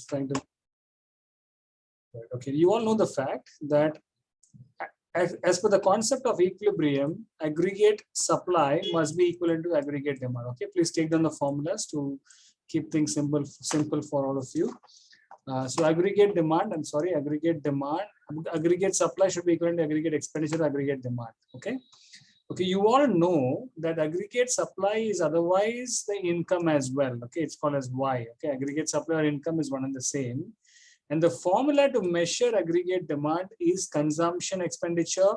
just trying to. Okay, you all know the fact that as per the concept of equilibrium, aggregate supply must be equivalent to aggregate demand. Okay, please take down the formulas to keep things simple for all of you. So aggregate demand, aggregate supply should be equivalent to aggregate expenditure, aggregate demand. Okay. Okay, you all know that aggregate supply is otherwise the income as well. Okay, it's called as Y. Okay, aggregate supply or income is one and the same. And the formula to measure aggregate demand is consumption expenditure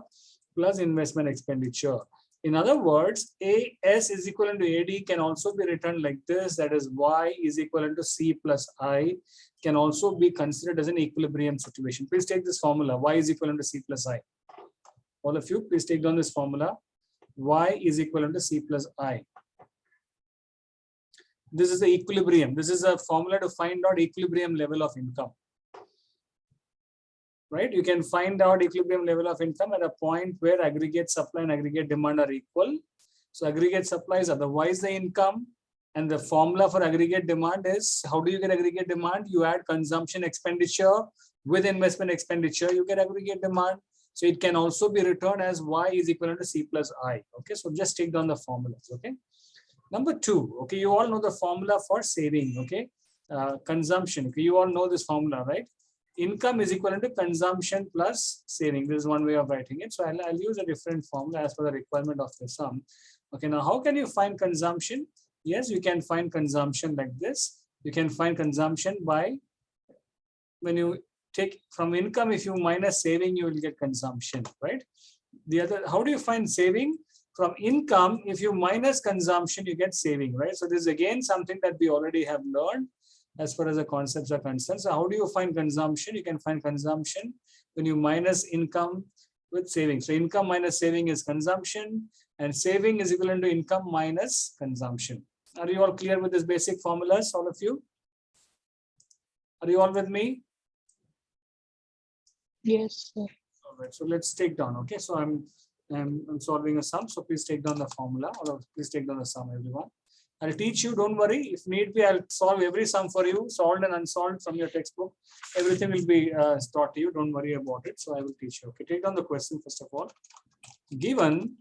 plus investment expenditure. In other words, AS is equivalent to AD can also be written like this. That is Y is equivalent to C plus I can also be considered as an equilibrium situation. Please take this formula. Y is equivalent to C plus I. All of you, please take down this formula. Y is equivalent to C plus I. This is the equilibrium. This is a formula to find out equilibrium level of income. Right? You can find out equilibrium level of income at a point where aggregate supply and aggregate demand are equal. So aggregate supply is otherwise the income. And the formula for aggregate demand is, how do you get aggregate demand? You add consumption expenditure with investment expenditure, you get aggregate demand. So it can also be written as Y is equivalent to C plus I. Okay, so just take down the formulas. Okay. Number two, okay, you all know the formula for saving. Okay, consumption. Okay, you all know this formula, right? Income is equivalent to consumption plus saving. This is one way of writing it. So I'll use a different formula as per the requirement of the sum. Okay, now how can you find consumption? Yes, you can find consumption like this. You can find consumption by, when you take from income, if you minus saving, you will get consumption, right? The other, how do you find saving? From income, if you minus consumption, you get saving, right? So this is again something that we already have learned as far as the concepts are concerned. So how do you find consumption? You can find consumption when you minus income with saving. So income minus saving is consumption, and saving is equivalent to income minus consumption. Are you all clear with this basic formulas, all of you? Are you all with me? Yes, sir. All right, so let's take down. Okay, so I'm solving a sum. So please take down the formula, or please take down the sum, everyone. I'll teach you. Don't worry. If need be, I'll solve every sum for you, solved and unsolved from your textbook. Everything will be taught to you. Don't worry about it. So I will teach you. Okay, take down the question first of all. Given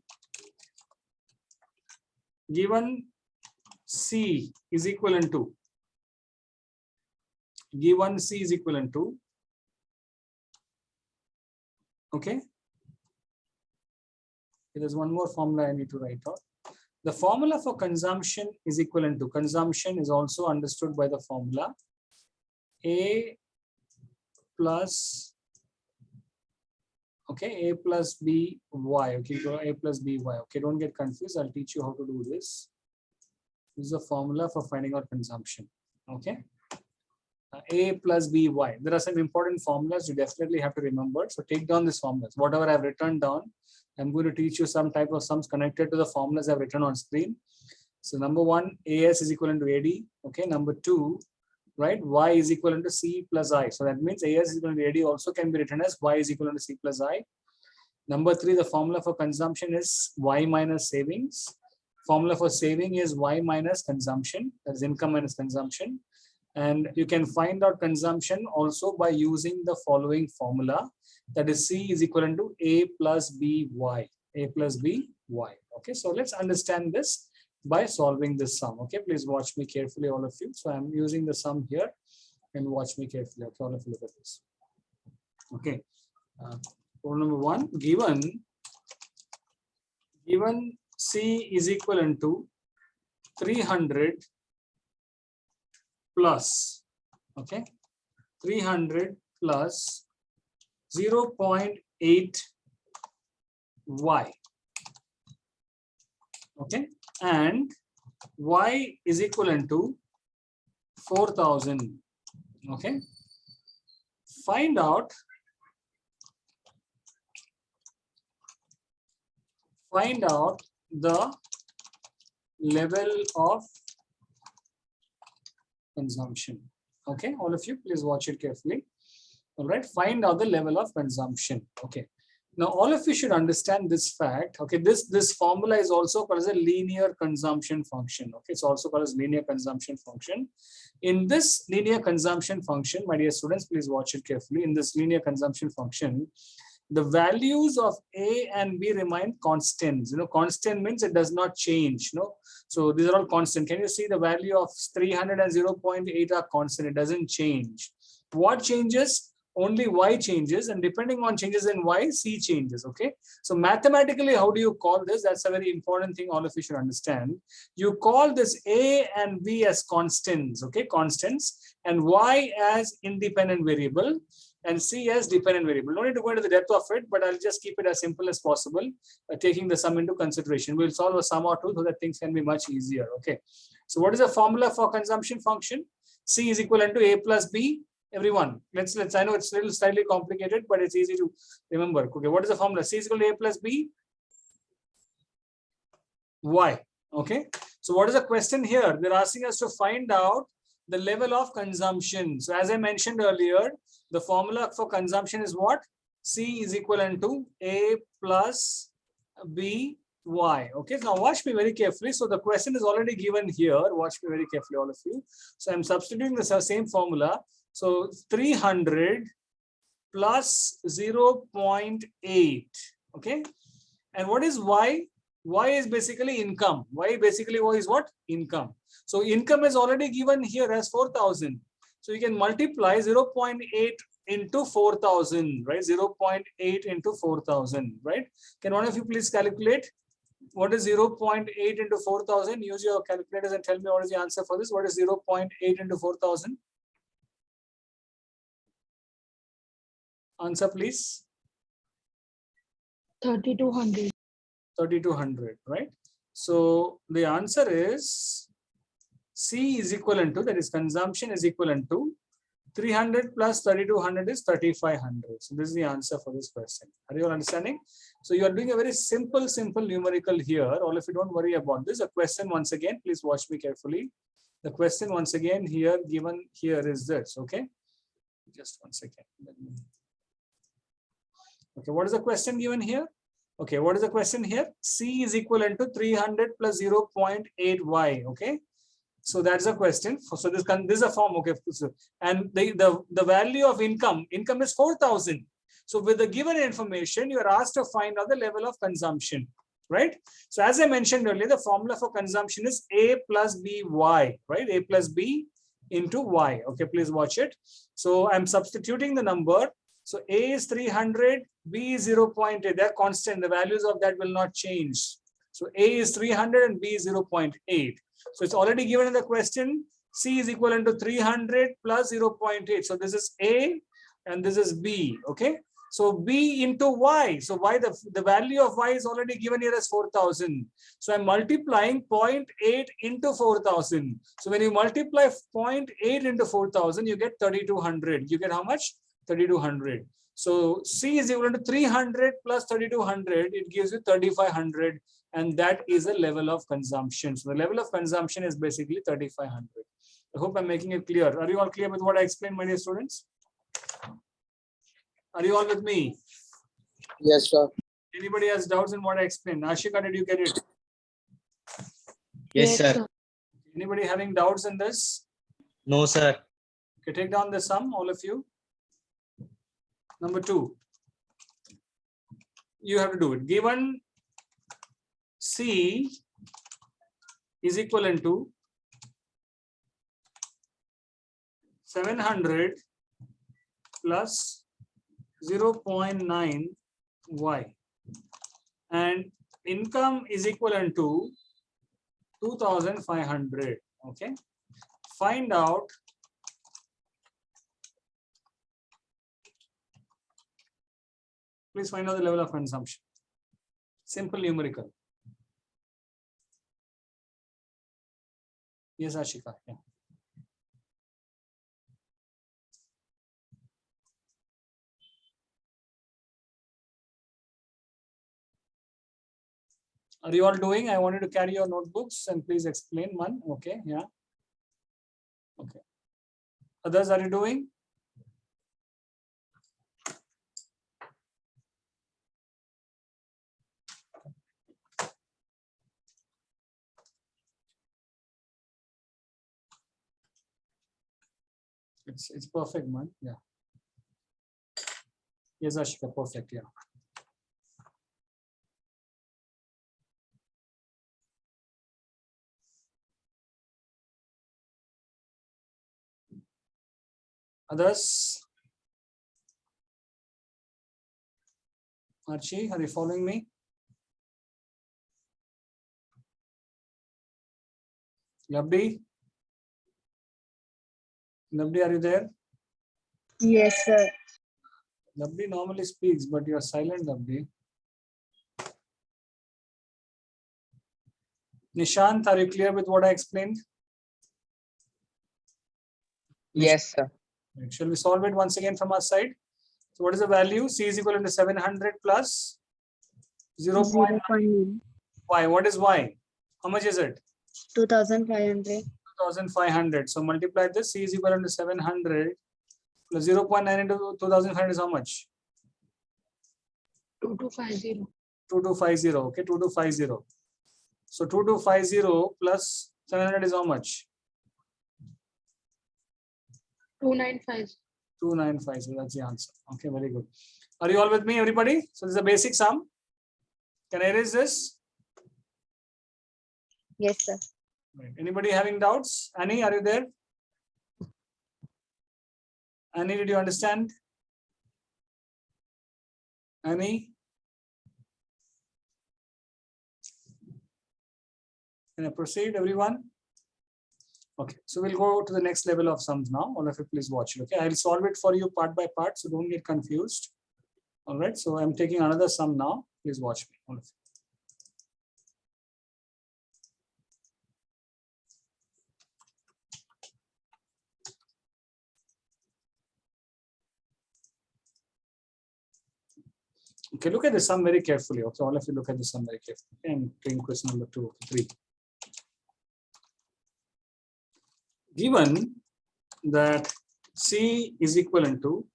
C is equivalent to. Given C is equivalent to. Okay. There's one more formula I need to write out. The formula for consumption is equivalent to. Consumption is also understood by the formula A plus, okay, A plus B Y. Okay, so A plus B Y. Okay, don't get confused. I'll teach you how to do this. This is a formula for finding out consumption. Okay. A plus BY. There are some important formulas you definitely have to remember. So take down these formulas. Whatever I've written down, I'm going to teach you some type of sums connected to the formulas I've written on screen. So number one, AS is equivalent to AD. Okay. Number two, right? Y is equivalent to C plus I. So that means AS is equivalent to AD also can be written as Y is equivalent to C plus I. Number three, the formula for consumption is Y minus savings. Formula for saving is Y minus consumption. That is income minus consumption. And you can find out consumption also by using the following formula, that is C is equivalent to A plus BY. A plus BY. Okay, so let's understand this by solving this sum. Okay, please watch me carefully, all of you. So I'm using the sum here and watch me carefully. Okay, all of you look at this. Okay, problem number one, given C is equivalent to 300 plus, okay, 300 plus 0.8 Y, okay, and Y is equivalent to 4,000, okay. Find out the level of consumption. Okay, all of you, please watch it carefully. All right, find out the level of consumption. Okay, Now, all of you should understand this fact. Okay, this formula is also called as a linear consumption function. Okay, it's also called as linear consumption function. In this linear consumption function, my dear students, please watch it carefully. In this linear consumption function, the values of A and B remain constants. Constant means it does not change. So these are all constant. Can you see the value of 300 and 0.8 are constant? It doesn't change. What changes? Only Y changes, and depending on changes in Y, C changes. Okay. So mathematically, how do you call this? That's a very important thing all of you should understand. You call this A and B as constants. Okay, constants, and Y as independent variable, and C as dependent variable. No need to go into the depth of it, but I'll just keep it as simple as possible, taking the sum into consideration. We'll solve a sum or two so that things can be much easier. Okay. So what is the formula for consumption function? C is equivalent to A plus B. Everyone, let's I know it's a little slightly complicated, but it's easy to remember. Okay, what is the formula? C is equal to A plus B Y. Okay, so what is the question here? They're asking us to find out the level of consumption. So as I mentioned earlier, the formula for consumption is what? C is equivalent to A plus B Y. Okay, now watch me very carefully. So the question is already given here. Watch me very carefully, all of you. So I'm substituting the same formula. So 300 plus 0.8. Okay, and what is Y? Y is basically income. Y basically is what? Income. So income is already given here as 4,000. So you can multiply 0.8 into 4,000, right? 0.8 into 4,000, right? Can one of you please calculate? What is 0.8 into 4,000? Use your calculators and tell me what is the answer for this. What is 0.8 into 4,000? Answer, please. 3,200. 3,200, right? So the answer is C is equivalent to, that is consumption is equivalent to 300 plus 3,200 is 3,500. So this is the answer for this question. Are you all understanding? So you are doing a very simple numerical here. All of you don't worry about this. A question once again, please watch me carefully. The question once again here given here is this. Okay, just 1 second. Okay, what is the question given here? Okay, what is the question here? C is equivalent to 300 plus 0.8y. Okay, so that's a question. So this is a form. Okay, and the value of income is 4,000. So with the given information, you are asked to find out the level of consumption, right? So as I mentioned earlier, the formula for consumption is A plus B Y, right? A plus B into Y. Okay, please watch it. So I'm substituting the number. So A is 300, B is 0.8. They're constant. The values of that will not change. So A is 300 and B is 0.8. So it's already given in the question. C is equivalent to 300 plus 0.8. So this is A and this is B. Okay. So B into Y. So Y, the value of Y is already given here as 4,000. So I'm multiplying 0.8 into 4,000. So when you multiply 0.8 into 4,000, you get 3,200. You get how much? 3,200. So C is equal to 300 plus 3,200. It gives you 3,500. And that is a level of consumption. So the level of consumption is basically 3,500. I hope I'm making it clear. Are you all clear with what I explained, my dear students? Are you all with me? Yes, sir. Anybody has doubts in what I explained? Ashika, did you get it? Yes, sir. Anybody having doubts in this? No, sir. Okay, take down the sum, all of you. Number 2. You have to do it. Given C is equivalent to 700 plus 0.9 Y and income is equivalent to 2,500. Okay, find out please find out the level of consumption. Simple numerical. Yes, Ashika. Yeah. Are you all doing? I wanted to carry your notebooks and please explain one. Okay, yeah. Okay. Others, are you doing? It's perfect, man. Yeah. Yes, Ashika, perfect. Yeah. Others? Archie, are you following me? Labdi? Labdi, are you there? Yes, sir. Labdi normally speaks, but you are silent, Labdi. Nishant, are you clear with what I explained? Yes, sir. Right. Shall we solve it once again from our side? So what is the value? C is equal to 700 plus 0.9. 0.9. Y. What is Y? How much is it? 2,500. 2,500. So multiply this. C is equal to 700 plus 0.9 into 2,500 is how much? 2250. 2250. Okay, 2250. So 2250 plus 700 is how much? 2950. 2950. That's the answer. Okay, very good. Are you all with me, everybody? So this is a basic sum. Can I erase this? Yes, sir. Right. Anybody having doubts? Annie, are you there? Annie, did you understand? Annie? Can I proceed, everyone? Okay, so we'll go to the next level of sums now. All of you, please watch it. Okay, I'll solve it for you part by part, so don't get confused. All right, so I'm taking another sum now. Please watch me, all of you. Okay, look at the sum very carefully. Okay, all of you look at the sum very carefully. Okay, I'm taking question number 2, 3. Given that C is equivalent to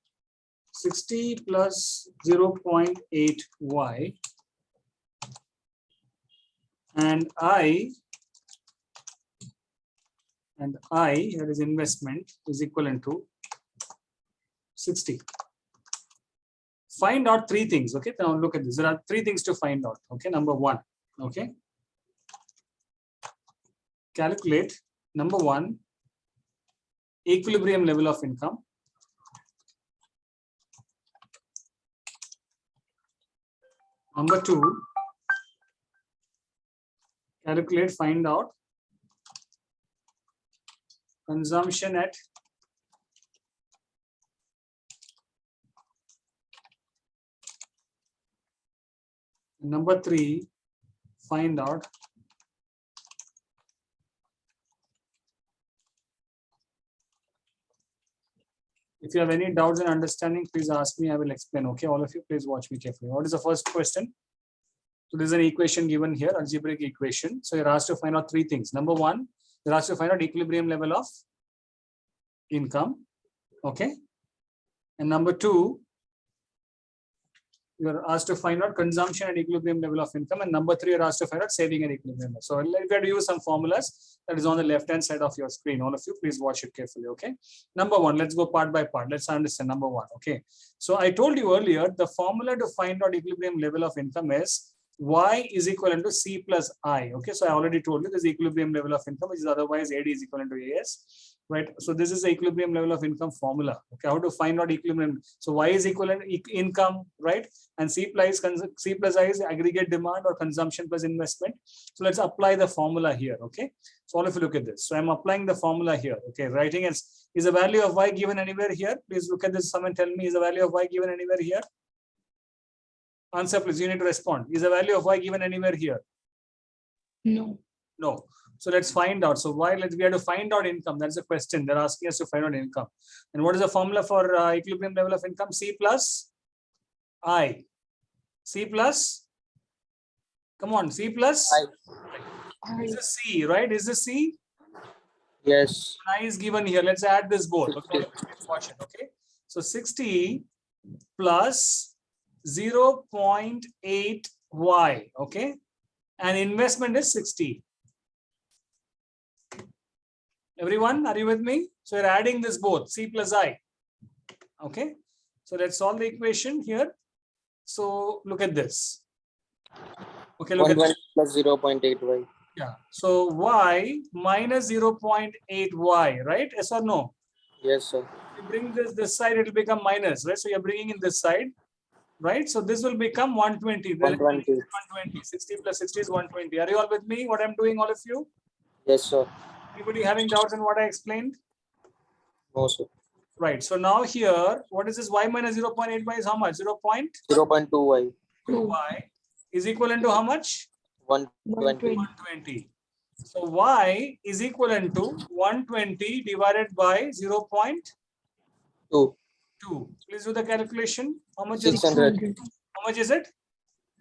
60 plus 0.8y and I, that is investment, is equivalent to 60. Find out 3 things. Okay, now look at this. There are 3 things to find out. Okay, number 1. Okay, calculate number 1 equilibrium level of income. Number 2, calculate, find out consumption at number 3, find out if you have any doubts and understanding, please ask me. I will explain. Okay, all of you, please watch me carefully. What is the first question? So there's an equation given here, algebraic equation. So you're asked to find out 3 things. Number 1, you're asked to find out equilibrium level of income. Okay. And number 2, you're asked to find out consumption at equilibrium level of income. And number 3, you're asked to find out saving at equilibrium. So we have to use some formulas that is on the left hand side of your screen. All of you, please watch it carefully. Okay. Number 1, let's go part by part. Let's understand number 1. Okay. So I told you earlier, the formula to find out equilibrium level of income is Y is equivalent to C plus I. Okay. So I already told you this equilibrium level of income, which is otherwise AD is equivalent to AS. Right. So this is the equilibrium level of income formula. Okay. How to find out equilibrium? So Y is equivalent income, right? And C plus I is aggregate demand or consumption plus investment. So let's apply the formula here. Okay. So all of you look at this. So I'm applying the formula here. Okay. Writing is the value of Y given anywhere here? Please look at this sum and tell me, is the value of Y given anywhere here? Answer, please. You need to respond. Is the value of Y given anywhere here? No. No. So let's find out. So why we have to find out income. That's the question. They're asking us to find out income. And what is the formula for equilibrium level of income? C plus I. C plus. Come on. C plus. Is this C, right? Is this C? Yes. I is given here. Let's add this both. Okay. Let's watch it. Okay. So 60 plus 0.8y. Okay. And investment is 60. Everyone, are you with me? So you're adding this both, C plus I. Okay. So let's solve the equation here. So look at this. Okay, look at 120 plus 0.8y. yeah. So y minus 0.8y, right? Yes or no? Yes, sir. You bring this side, it will become minus, right? So you're bringing in this side, right? So this will become 120. Then 120. 120. 60 plus 60 is 120. Are you all with me? What I'm doing, all of you? Yes, sir. Anybody having doubts on what I explained? No, sir. Right. So now here, what is this? Y minus 0.8y is how much? 0.2y 0.2y. is equivalent to how much? 120. 120. So y is equivalent to 120 divided by 0.2. 2. Please do the calculation. How much is 600. how much is it?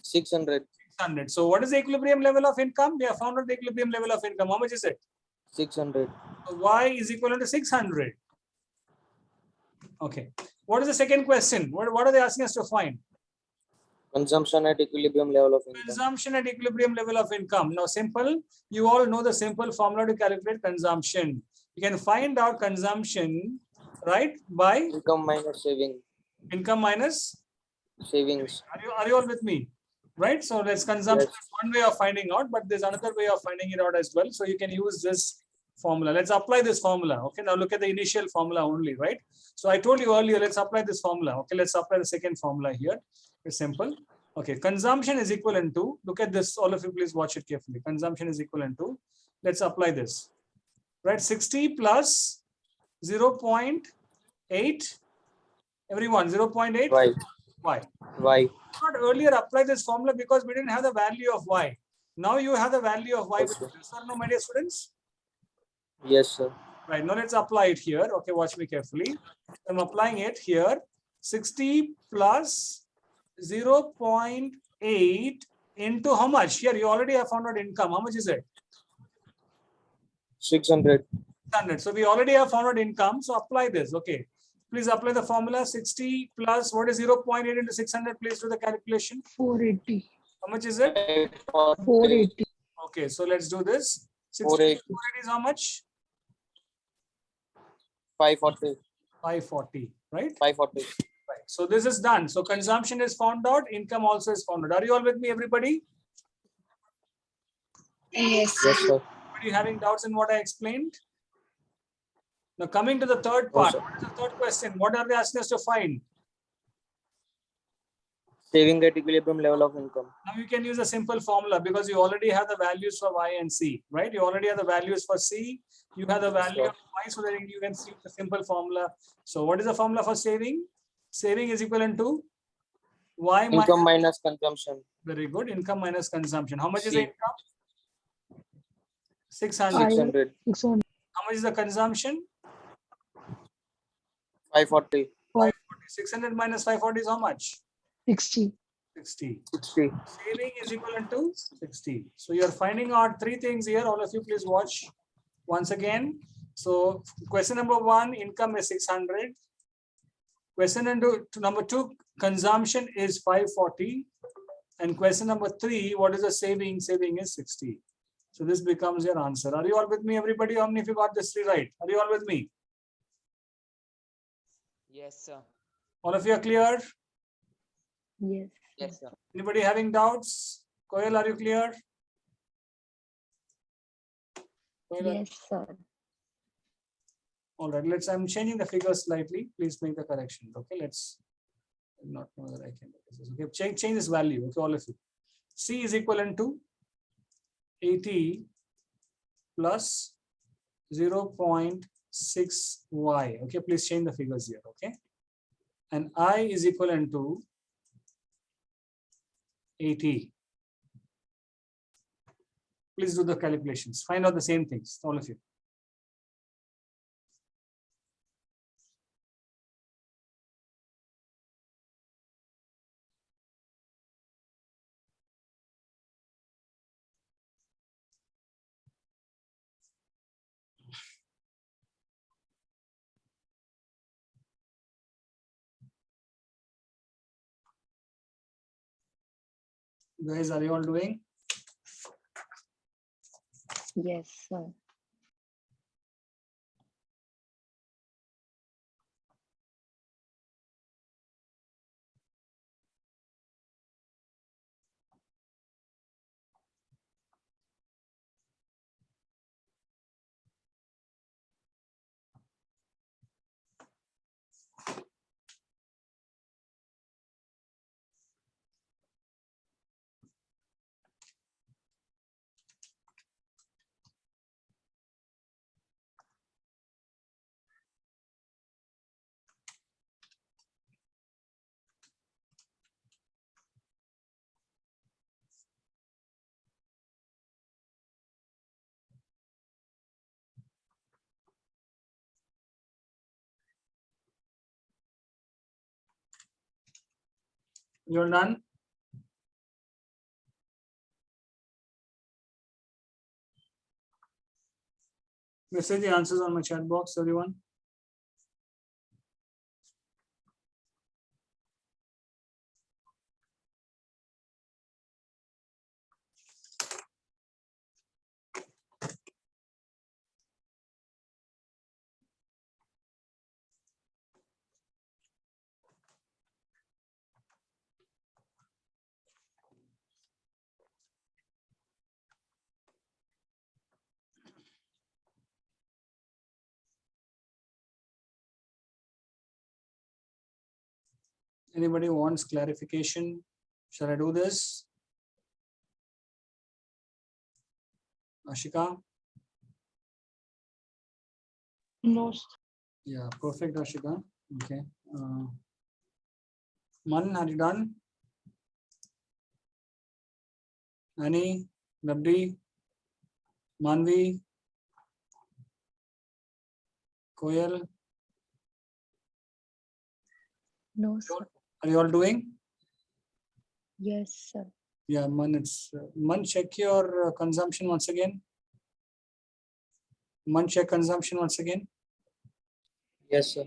600. 600. So what is the equilibrium level of income? We have found out the equilibrium level of income. How much is it? 600. So y is equivalent to 600. Okay. What is the second question? What are they asking us to find? Consumption at equilibrium level of income. Consumption at equilibrium level of income. Now, simple. You all know the simple formula to calculate consumption. You can find out consumption, right, by Income minus saving. income minus Savings. Are you all with me? Right. So let's consumption Yes. is one way of finding out, but there's another way of finding it out as well. So you can use this formula. Let's apply this formula. Okay. Now look at the initial formula only, right? So I told you earlier, let's apply this formula. Okay. Let's apply the second formula here. It's simple. Okay. Consumption is equivalent to, look at this. All of you, please watch it carefully. Consumption is equivalent to, let's apply this, right? 60 plus 0.8. Everyone, 0.8. Y. Why? Y. Not earlier apply this formula because we didn't have the value of y. Now you have the value of y. Yes, sir. Yes or no, my dear students? Yes, sir. Right. Now let's apply it here. Okay, watch me carefully. I'm applying it here. 60 plus 0.8 into how much? Here you already have found out income. How much is it? 600. 600. So we already have found out income. So apply this. Okay. Please apply the formula. 60 plus what is 0.8 into 600? Please do the calculation. 480. How much is it? 480. Okay, so let's do this. 60 480. is how much? 540. 540, right? 540. Right. So this is done. So consumption is found out, income also is found out. Are you all with me, everybody? Yes. Yes, sir. Anybody having doubts in what I explained? Now coming to the third No, part. sir. What is the third question? What are they asking us to find? Saving at equilibrium level of income. Now you can use a simple formula because you already have the values for Y and C, right? You already have the values for C. You have the value of Y, so that you can see the simple formula. So what is the formula for saving? Saving is equivalent to Y minus, Income minus consumption. very good, income minus consumption. How much is the C. income? 600. 600. 600. How much is the consumption? 540. 540. 600 minus 540 is how much? 60. 60. 60. Saving is equivalent to 60. So you're finding out three things here. All of you please watch once again. So question number one, income is 600. Question number two, consumption is 540. And question number three, what is the saving? Saving is 60. So this becomes your answer. Are you all with me, everybody? How many of you got this three right? Are you all with me? Yes, sir. All of you are clear? Yes. Yes, sir. Anybody having doubts? Koel, are you clear? Koel, Yes, sir. all right, I'm changing the figures slightly. Please make the correction. Okay, let's not know that I can do this. Okay, change this value. Okay, all of you. C is equivalent to 80 plus 0.6y. Okay, please change the figures here. Okay, and I is equivalent to 80. Please do the calculations. Find out the same things, all of you. Guys, are you all doing? Yes, sir. You're done? Message the answers on my chat box, everyone. Anybody wants clarification? Shall I do this? Ashika? No, sir. Yeah, perfect, Ashika. Okay. Man, are you done? Annie, Nabdi, Manvi, Koyal, No, sir. are you all doing? Yes, sir. Yeah, Man, Man, check your consumption once again. Man, check consumption once again. Yes, sir.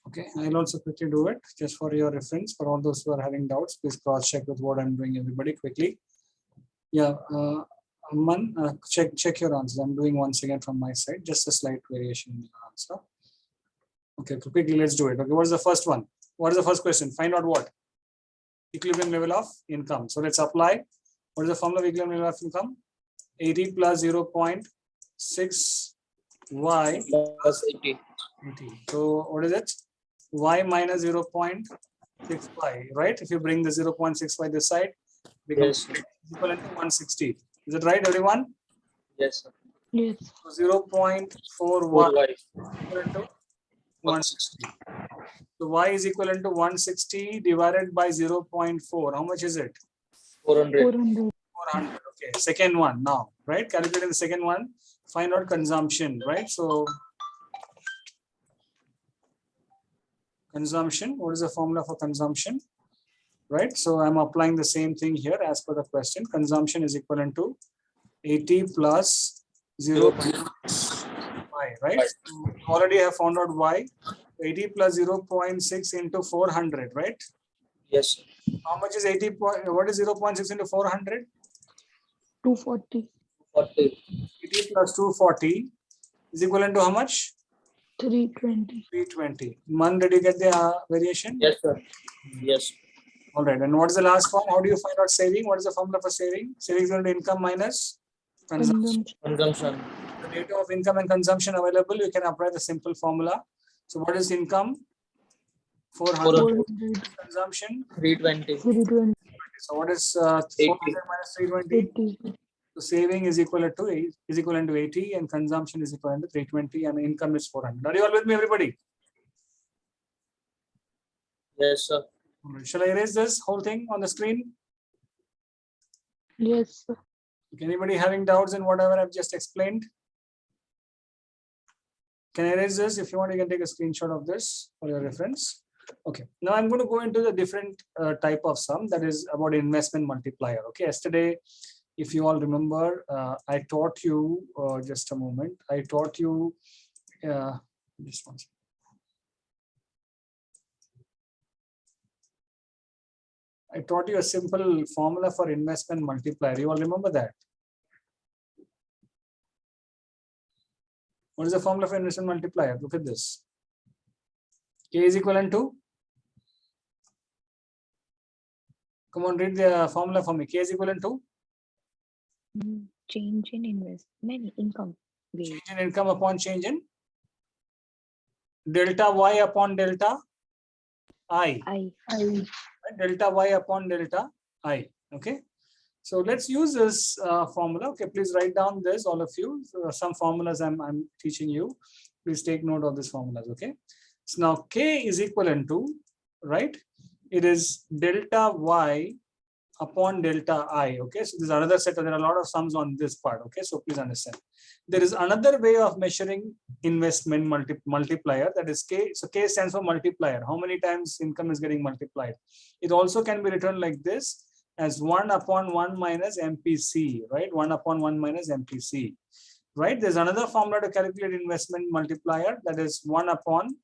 Okay, I'll also quickly do it just for your reference. For all those who are having doubts, please cross check with what I'm doing, everybody, quickly. Yeah, Man, check your answers. I'm doing once again from my side, just a slight variation in your answer. Okay, quickly, let's do it. Okay, what is the first one? What is the first question? Find out what? Equilibrium level of income. So let's apply. What is the formula of equilibrium level of income? 80 plus 0.6 y Plus 80. 80. So what is it? Y minus 0.65, right? If you bring the 0.65 this side, becomes Yes, sir. equivalent to 160. Is it right, everyone? Yes, sir. Yes. So 0.4y 4y. equal to 160. 160. So y is equivalent to 160 divided by 0.4. How much is it? 400. 400. 400. Okay. Second one now, right? Calculating the second one. Find out consumption, right? So consumption. What is the formula for consumption? Right. So I'm applying the same thing here as per the question. Consumption is equivalent to 80 plus 0.5, right? So already have found out y. 80 plus 0.6 into 400, right? Yes, sir. How much is 80? What is 0.6 into 400? 240. 40. 80 plus 240 is equivalent to how much? 320. 320. Man, did you get the variation? Yes, sir. Yes. All right. And what is the last one? How do you find out saving? What is the formula for saving? Saving is equal to income minus consumption. Consumption. The data of income and consumption available, you can apply the simple formula. So what is income? 400. 400. Consumption? 320. 320. So what is 80. 400 minus 320? 80. So saving is equivalent to 80 and consumption is equivalent to 320 and income is 400. Are you all with me, everybody? Yes, sir. All right. Shall I erase this whole thing on the screen? Yes, sir. Okay, anybody having doubts in whatever I've just explained? Can I erase this? If you want, you can take a screenshot of this for your reference. Okay, now I'm going to go into the different type of sum, that is about investment multiplier. Okay, yesterday, if you all remember, I taught you, just a moment, I taught you, just one second. I taught you a simple formula for investment multiplier. You all remember that? What is the formula for investment multiplier? Look at this. K is equivalent to? Come on, read the formula for me. K is equivalent to? Change in investment income. Wait. Change in income upon change in? Delta Y upon delta I. I. Delta Y upon delta I. Okay. So let's use this formula. Okay, please write down this, all of you. Some formulas I'm teaching you. Please take note of these formulas. Okay. So now K is equivalent to, right? It is delta Y upon delta I. Okay, so there's another set. There are a lot of sums on this part. Okay, so please understand. There is another way of measuring investment multiplier, that is K. So K stands for multiplier. How many times income is getting multiplied? It also can be written like this, as 1 upon 1 minus MPC, right? 1 upon 1 minus MPC, right? There's another formula to calculate investment multiplier, that is 1 upon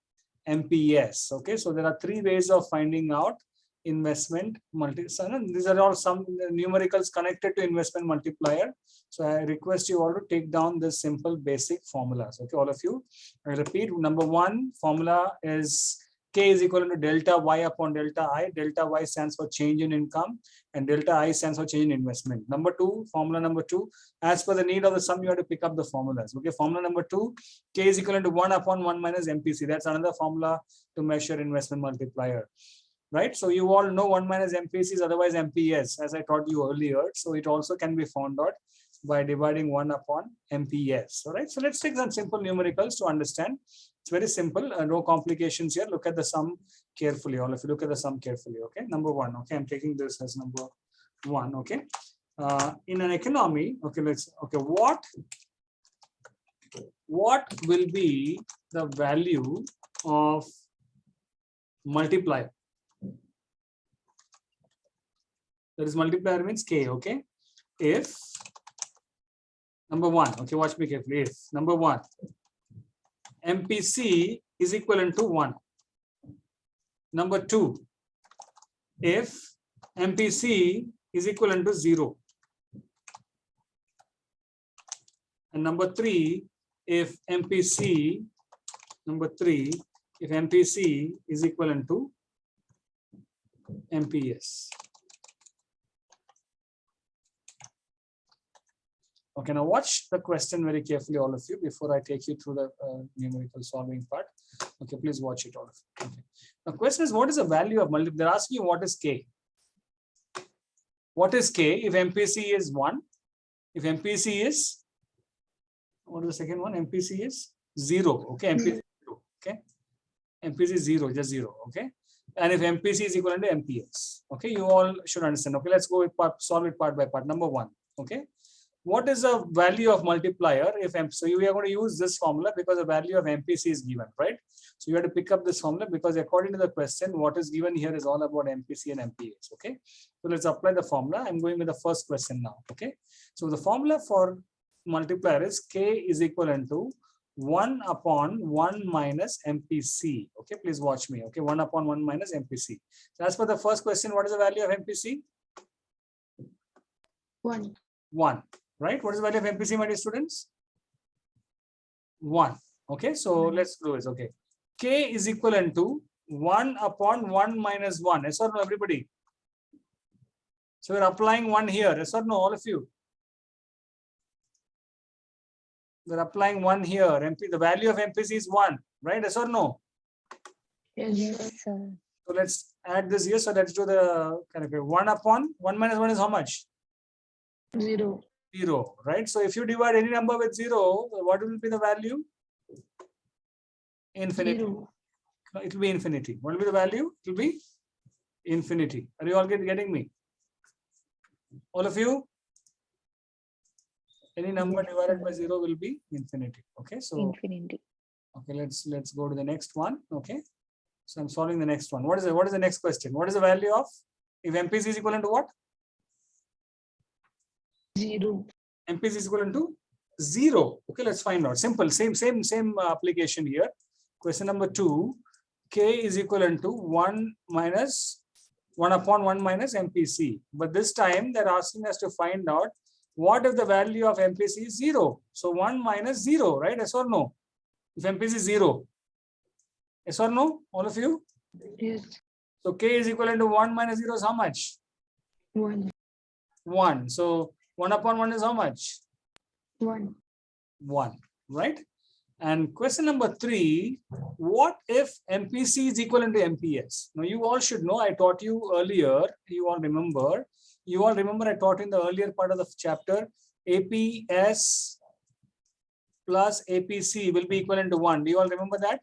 MPS. Okay, so there are three ways of finding out investment multiplier. These are all some numericals connected to investment multiplier. So I request you all to take down this simple basic formulas. Okay, all of you. I repeat, number one formula is K is equal to delta Y upon delta I. Delta Y stands for change in income and delta I stands for change in investment. Number two, formula number two, as per the need of the sum, you have to pick up the formulas. Okay, formula number two, K is equal to 1 upon 1 minus MPC. That's another formula to measure investment multiplier. Right, so you all know 1 minus MPC is otherwise MPS, as I taught you earlier. So it also can be found out by dividing 1 upon MPS. All right, so let's take some simple numericals to understand. It's very simple, no complications here. Look at the sum carefully. All of you look at the sum carefully. Okay, number one. Okay, I'm taking this as number one. Okay, in an economy. Okay, what will be the value of multiplier? That is, multiplier means K. Okay, if number one, okay, watch me carefully. If number one, MPC is equivalent to 1. Number two, if MPC is equivalent to 0. And number three, if MPC is equivalent to MPS. Okay, now watch the question very carefully, all of you, before I take you through the numerical solving part. Okay, please watch it all of you. Okay. The question is, what is the value of multiplier? They're asking you what is K. What is K if MPC is 1? If MPC is, what is the second one? MPC is 0. Okay, MPC is 0. Okay, MPC is 0, just 0. Okay, and if MPC is equivalent to MPS. Okay, you all should understand. Okay, let's go with solve it part by part. Number one. Okay. What is the value of multiplier if so we are going to use this formula because the value of MPC is given, right? So you have to pick up this formula because according to the question, what is given here is all about MPC and MPS. Okay, so let's apply the formula. I'm going with the first question now. Okay, so the formula for multiplier is K is equivalent to 1 upon 1 minus MPC. Okay, please watch me. Okay, 1 upon 1 minus MPC. So as per the first question, what is the value of MPC? 1. 1. Right? What is the value of MPC, my dear students? 1. Okay, so let's do this. Okay, K is equivalent to 1 upon 1 minus 1. Yes or no, everybody? So we're applying 1 here. Yes or no, all of you? We're applying 1 here. The value of MPC is 1. Right? Yes or no? Yes, sir. So let's add this here. So let's do the kind of 1 upon 1 minus 1 is how much? 0. 0, right? So if you divide any number with 0, what will be the value? Infinity. 0. No, it will be infinity. What will be the value? It will be infinity. Are you all getting me? All of you? Any number divided by 0 will be infinity. Okay, so Infinity. okay, let's go to the next one. Okay, so I'm solving the next one. What is the next question? What is the value of if MPC is equivalent to what? 0. MPC is equivalent to 0. Okay, let's find out. Simple, same application here. Question number 2, K is equivalent to 1 upon 1 minus MPC. But this time they're asking us to find out what if the value of MPC is 0. So 1 minus 0, right? Yes or no? If MPC is 0. Yes or no? All of you? Yes. So K is equivalent to 1 minus 0 is how much? 1. 1. So 1 upon 1 is how much? 1. 1, right? And question number 3, what if MPC is equivalent to MPS? Now you all should know, I taught you earlier, you all remember, You all remember I taught in the earlier part of the chapter, APS plus APC will be equivalent to 1. Do you all remember that?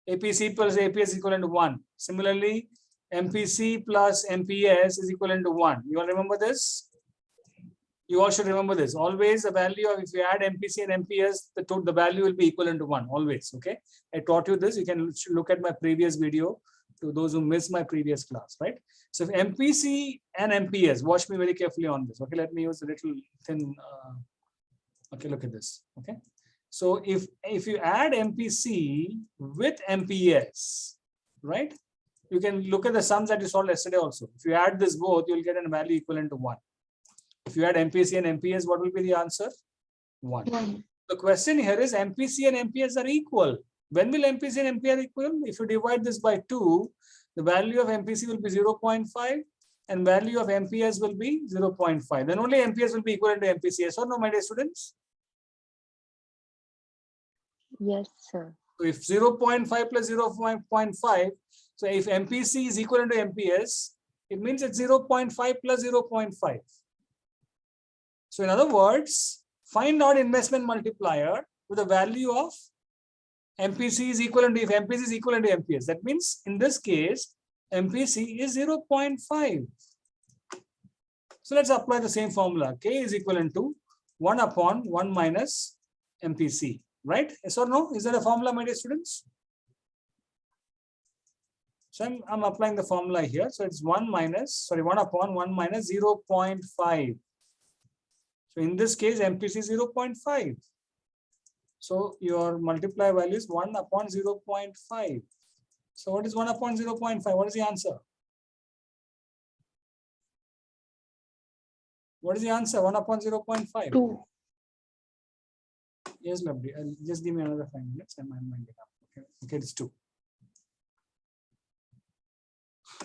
APC plus APS is equivalent to 1. Similarly, MPC plus MPS is equivalent to 1. You all remember this? You all should remember this. Always the value of, if you add MPC and MPS, the value will be equivalent to 1. Always. Okay. I taught you this. You can look at my previous video to those who missed my previous class, right? So if MPC and MPS, watch me very carefully on this. Okay. Let me use a little thin. Okay. Look at this. Okay. So if you add MPC with MPS, right? You can look at the sums that you solved yesterday also. If you add this both, you'll get a value equivalent to 1. If you add MPC and MPS, what will be the answer? 1. 1. The question here is MPC and MPS are equal. When will MPC and MPS are equal? If you divide this by 2, the value of MPC will be 0.5 and value of MPS will be 0.5. Then only MPS will be equivalent to MPC. Yes or no, my dear students? Yes, sir. So if 0.5 plus 0.5, so if MPC is equivalent to MPS, it means it's 0.5 plus 0.5. So in other words, find out investment multiplier with the value of MPC is equivalent to, if MPC is equivalent to MPS. That means in this case, MPC is 0.5. So let's apply the same formula. K is equivalent to 1 upon 1 minus MPC. Right? Yes or no? Is that a formula, my dear students? So I'm applying the formula here. So it's 1 upon 1 minus 0.5. So in this case, MPC is 0.5. So your multiplier value is 1 upon 0.5. So what is 1 upon 0.5? What is the answer? What is the answer? 1 upon 0.5. 2. Yes, lovely. Just give me another 5 minutes and I'm winding up. Okay, it's 2.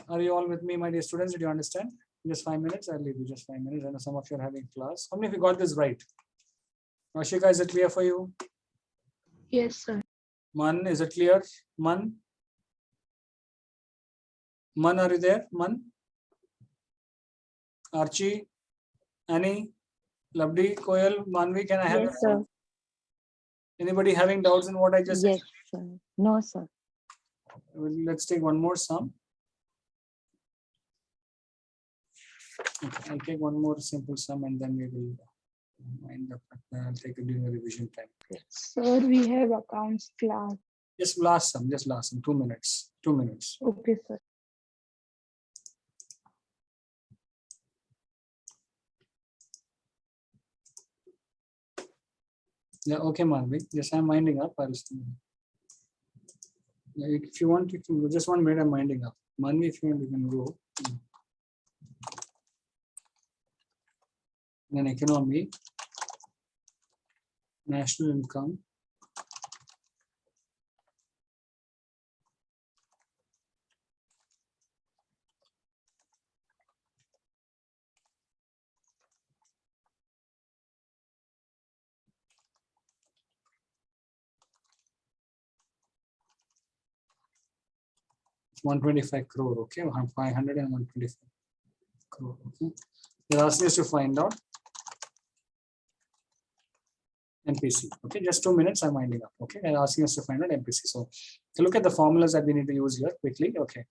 Are you all with me, my dear students? Did you understand? Just 5 minutes. I'll leave you just 5 minutes. I know some of you are having class. How many of you got this right? Ashika, is it clear for you? Yes, sir. Man, is it clear? Man? Man, are you there? Man? Archie? Annie? Lovely? Koyal? Manvi, can I have Yes, sir. anybody having doubts in what I just said? Yes, sir. No, sir. Well, let's take one more sum. Okay, I'll take one more simple sum and then we will wind up. I'll take it during the revision time. Sir, we have accounts class. Just last sum, 2 minutes. 2 minutes. Okay, sir. Yeah, okay, Manvi. Yes, I'm winding up. If you want, you can just 1 minute, I'm winding up. Manvi, if you want, you can go. Then economy, national income, it's 125 crore. Okay, 500 and 125 crore. Okay, they're asking us to find out MPC. Okay, just 2 minutes, I'm winding up. Okay, they're asking us to find out MPC. So look at the formulas that we need to use here quickly. Okay,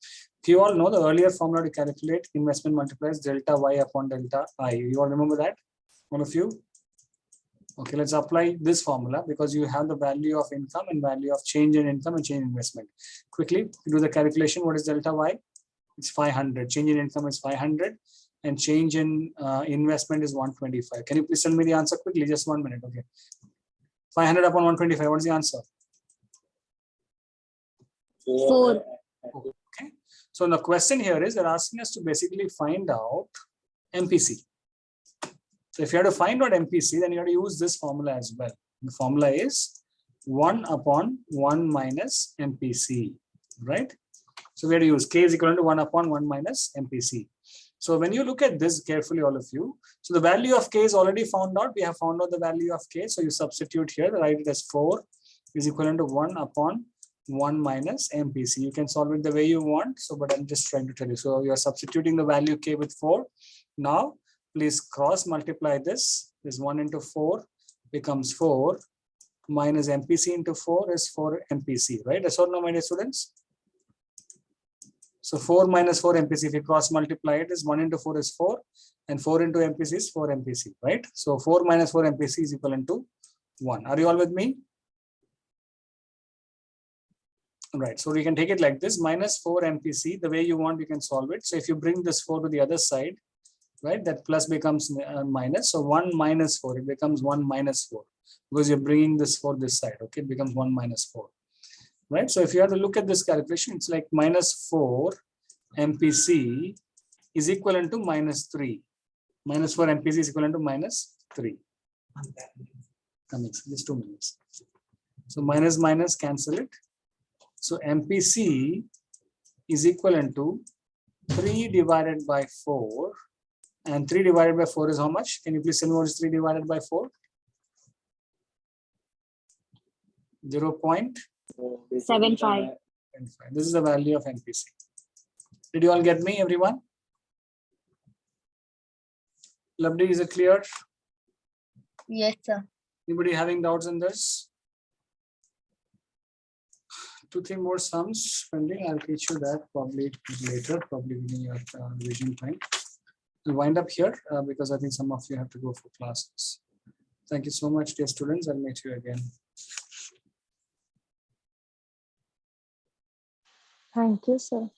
you all know the earlier formula to calculate investment multipliers delta Y upon delta I. You all remember that? One of you? Okay, let's apply this formula because you have the value of income and value of change in income and change in investment. Quickly do the calculation. What is delta Y? It's 500. Change in income is 500 and change in investment is 125. Can you please tell me the answer quickly? Just 1 minute. Okay. 500 upon 125. What is the answer? 4. Okay. So the question here is they're asking us to basically find out MPC. So if you have to find out MPC, then you have to use this formula as well. The formula is 1 upon 1 minus MPC, right? So we have to use K is equivalent to 1 upon 1 minus MPC. So when you look at this carefully, all of you, so the value of K is already found out. We have found out the value of K. So you substitute here, write it as 4 is equivalent to 1 upon 1 minus MPC. You can solve it the way you want. So, but I'm just trying to tell you. So you are substituting the value K with 4. Now, please cross multiply this. This 1 into 4 becomes 4 minus MPC into 4 is 4 MPC, right? Yes or no, my dear students? So 4 minus 4 MPC, if you cross multiply it, is 1 into 4 is 4 and 4 into MPC is 4 MPC, right? So 4 minus 4 MPC is equivalent to 1. Are you all with me? Right, so we can take it like this, minus 4 MPC, the way you want, you can solve it. So if you bring this 4 to the other side, right, that plus becomes minus. So 1 minus 4, it becomes 1 minus 4 because you're bringing this 4 this side, okay, it becomes 1 minus 4, right? So if you have to look at this calculation, it's like minus 4 MPC is equivalent to minus 3. Minus 4 MPC is equivalent to minus 3. Coming, just 2 minutes. So minus minus cancel it. So MPC is equivalent to 3 divided by 4. And 3 divided by 4 is how much? Can you please tell me what is 3 divided by 4? 0.75. This is the value of MPC. Did you all get me, everyone? Lovely, is it clear? Yes, sir. Anybody having doubts in this? 2-3 more sums pending. I'll teach you that probably later, probably within your revision time. We'll wind up here because I think some of you have to go for classes. Thank you so much, dear students. I'll meet you again. Thank you, sir.